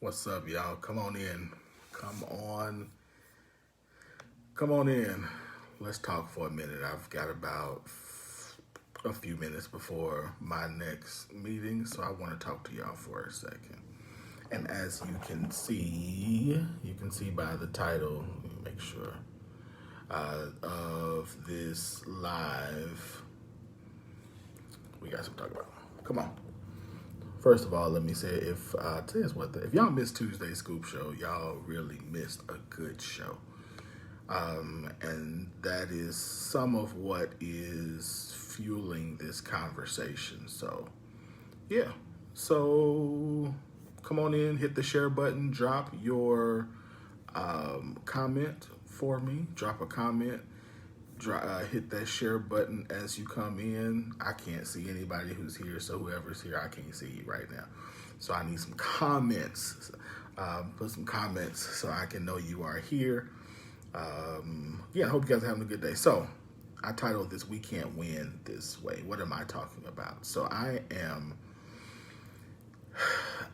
What's up, y'all? Come on in. Come on. Come on in. Let's talk for a minute. I've got about a few minutes before my next meeting, so I want to talk to y'all for a second. And as you can see by the title, let me make sure, of this live, we got some to talk about. Come on. First of all, let me say tell you what, if y'all missed Tuesday's Scoop Show, y'all really missed a good show. And that is some of what is fueling this conversation. So, yeah. So, come on in, hit the share button, drop your comment for me, drop a comment. Hit that share button as you come in. I can't see anybody who's here, so whoever's here, I can't see you right now. So I need some comments. Put some comments so I can know you are here. I hope you guys are having a good day. So I titled this "We Can't Win This Way." What am I talking about? So I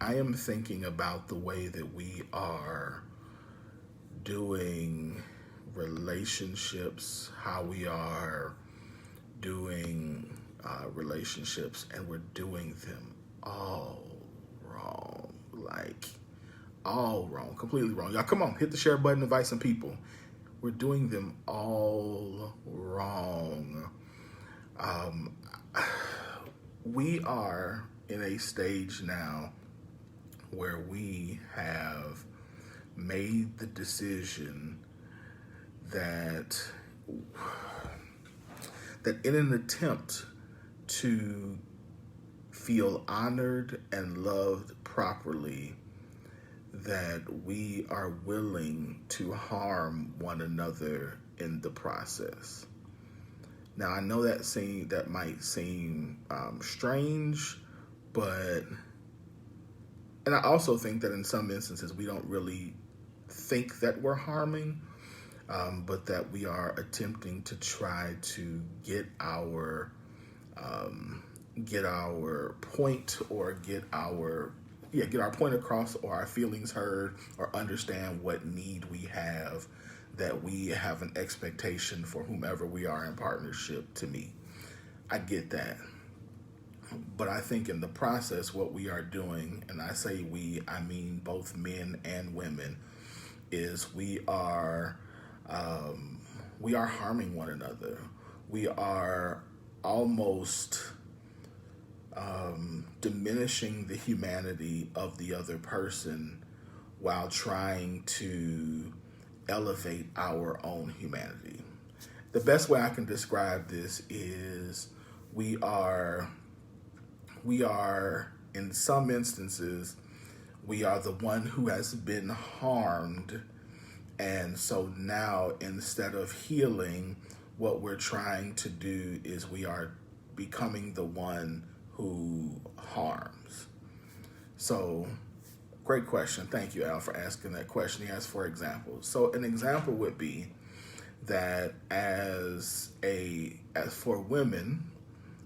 am thinking about the way that we are doing relationships, how we are doing relationships, and we're doing them all wrong. Like, all wrong, completely wrong. Y'all, come on, hit the share button, invite some people. We're doing them all wrong. We are in a stage now where we have made the decision that in an attempt to feel honored and loved properly, that we are willing to harm one another in the process. Now, I know that might seem strange, and I also think that in some instances we don't really think that we're harming, but that we are attempting to try to get our point, or get our point across, or our feelings heard, or understand what need we have, that we have an expectation for whomever we are in partnership to meet. I get that. But I think in the process, what we are doing, and I say we, I mean both men and women, is we are harming one another. We are almost diminishing the humanity of the other person while trying to elevate our own humanity. The best way I can describe this is we are in some instances, we are the one who has been harmed. And so now, instead of healing, what we're trying to do is we are becoming the one who harms. So, great question. Thank you, Al, for asking that question. He asked for examples. So an example would be that as for women,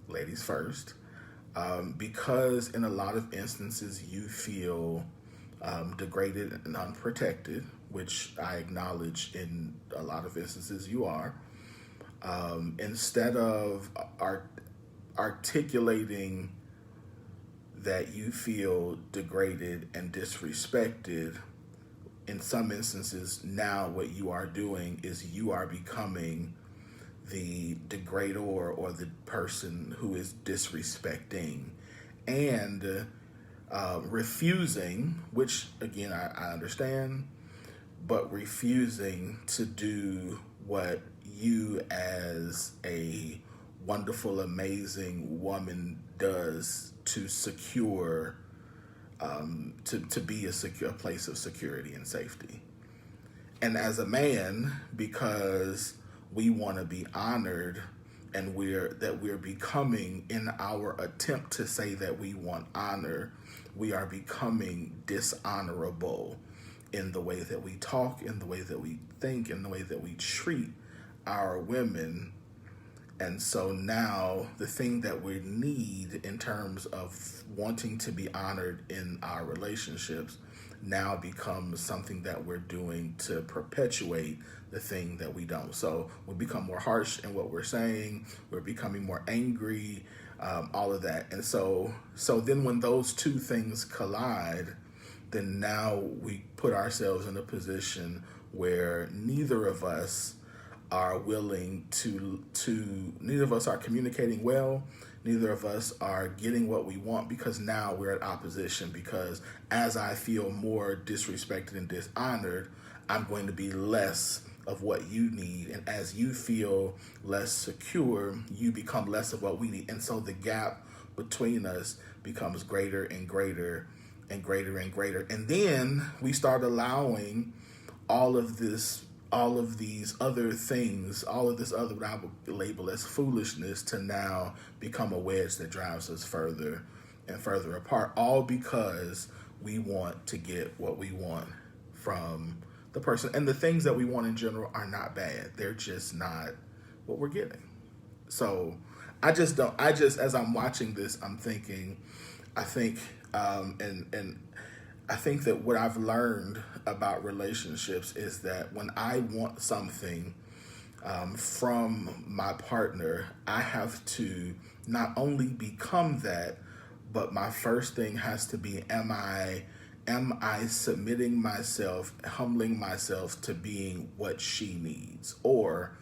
ladies first, because in a lot of instances you feel degraded and unprotected, which I acknowledge in a lot of instances you are, instead of articulating that you feel degraded and disrespected, in some instances now what you are doing is you are becoming the degrader, or the person who is disrespecting, and refusing, which again I understand, but refusing to do what you as a wonderful, amazing woman does to secure, to be a secure place of security and safety. And as a man, because we want to be honored, and we're becoming, in our attempt to say that we want honor, we are becoming dishonorable in the way that we talk, in the way that we think, in the way that we treat our women. And so now the thing that we need in terms of wanting to be honored in our relationships, now becomes something that we're doing to perpetuate the thing that we don't. So we become more harsh in what we're saying. We're becoming more angry, all of that. And so then when those two things collide, then now we put ourselves in a position where neither of us are willing to neither of us are communicating well, neither of us are getting what we want, because now we're at opposition. Because as I feel more disrespected and dishonored, I'm going to be less of what you need, and as you feel less secure, you become less of what we need. And so the gap between us becomes greater and greater and greater and greater. And then we start allowing all of these other things, all of this other, what I would label as foolishness, to now become a wedge that drives us further and further apart, all because we want to get what we want from the person. And the things that we want in general are not bad. They're just not what we're getting. So as I'm watching this, I'm thinking, I think that what I've learned about relationships is that when I want something from my partner, I have to not only become that, but my first thing has to be, am I submitting myself, humbling myself to being what she needs? Or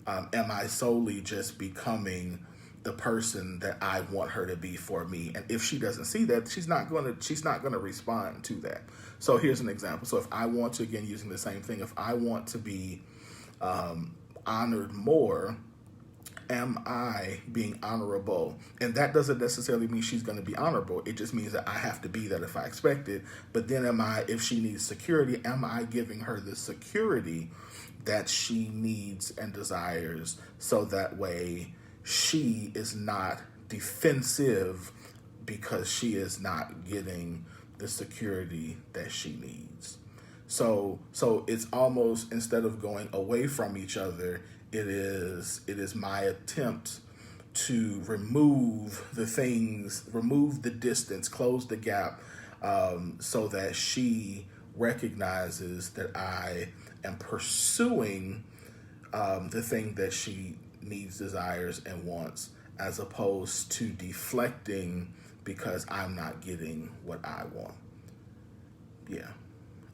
am I solely just becoming the person that I want her to be for me? And if she doesn't see that, she's not gonna respond to that. So here's an example. So if I want to, again, using the same thing, if I want to be honored more, am I being honorable? And that doesn't necessarily mean she's going to be honorable. It just means that I have to be that if I expect it. But then if she needs security, am I giving her the security that she needs and desires, so that way she is not defensive because she is not getting the security that she needs? So it's almost, instead of going away from each other, it is my attempt to remove the distance, close the gap, so that she recognizes that I am pursuing the thing that she needs, desires, and wants, as opposed to deflecting because I'm not getting what I want. Yeah.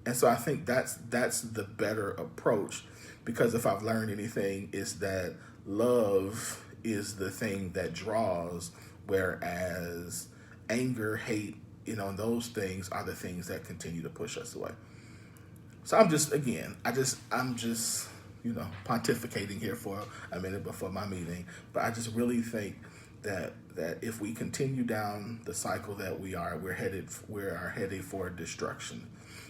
And so I think that's the better approach, because if I've learned anything, is that love is the thing that draws, whereas anger, hate, those things are the things that continue to push us away. So I'm just pontificating here for a minute before my meeting, but I just really think that if we continue down the cycle that we are, we're headed for destruction.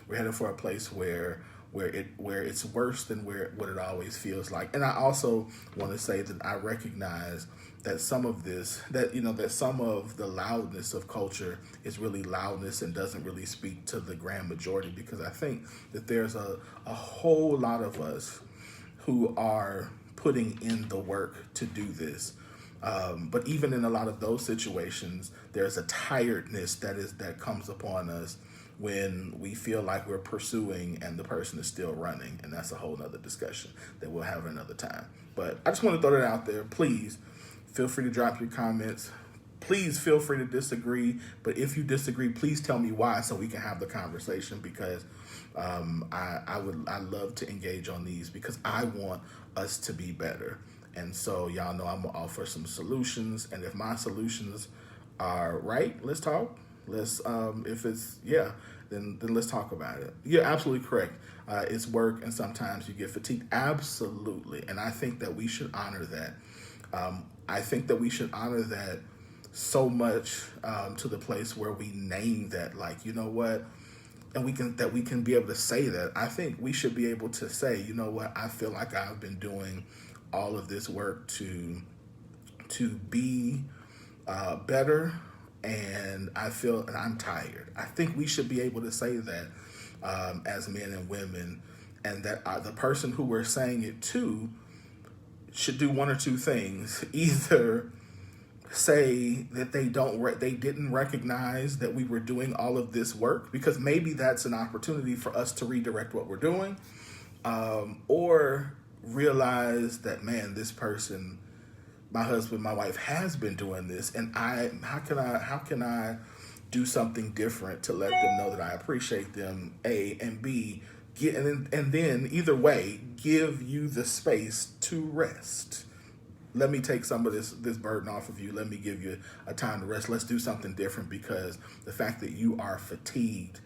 We're headed for a place where it's worse than what it always feels like. And I also want to say that I recognize that some of the loudness of culture is really loudness and doesn't really speak to the grand majority, because I think that there's a whole lot of us who are putting in the work to do this. But even in a lot of those situations, there's a tiredness that comes upon us when we feel like we're pursuing and the person is still running. And that's a whole nother discussion that we'll have another time. But I just want to throw that out there. Please feel free to drop your comments. Please feel free to disagree. But if you disagree, please tell me why, so we can have the conversation, because I love to engage on these, because I want us to be better. And so y'all know I'm going to offer some solutions. And if my solutions are right, let's talk. If it's, then let's talk about it. You're absolutely correct. It's work, and sometimes you get fatigued. Absolutely. And I think that we should honor that. I think that we should honor that so much, to the place where we name that, like, you know what? And we can be able to say that. I think we should be able to say, you know what? I feel like I've been doing all of this work to be better, and I feel and I'm tired. I think we should be able to say that as men and women, and that the person who we're saying it to should do one or two things. Either say that they didn't recognize that we were doing all of this work, because maybe that's an opportunity for us to redirect what we're doing, or realize that, man, this person, my husband, my wife, has been doing this, and how can I do something different to let them know that I appreciate them, A, and B, and then either way, give you the space to rest. Let me take some of this burden off of you. Let me give you a time to rest. Let's do something different, because the fact that you are fatigued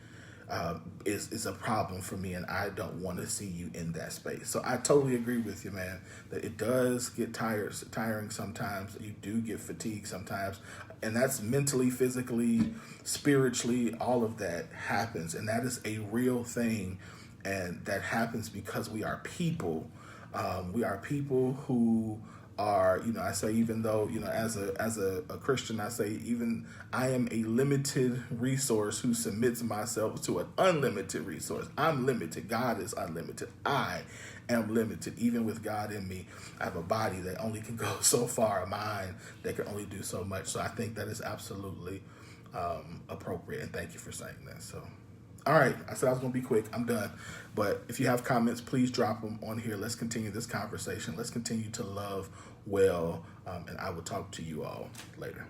is a problem for me, and I don't want to see you in that space. So I totally agree with you, man, that it does get tiring sometimes. You do get fatigued sometimes, and that's mentally, physically, spiritually, all of that happens, and that is a real thing, and that happens because we are people. We are people who are, I say, even though, as a Christian, I say, even I am a limited resource who submits myself to an unlimited resource. I'm limited. God is unlimited. I am limited. Even with God in me, I have a body that only can go so far, a mind that can only do so much. So I think that is absolutely appropriate. And thank you for saying that. So, all right, I said I was going to be quick. I'm done. But if you have comments, please drop them on here. Let's continue this conversation. Let's continue to love well. And I will talk to you all later.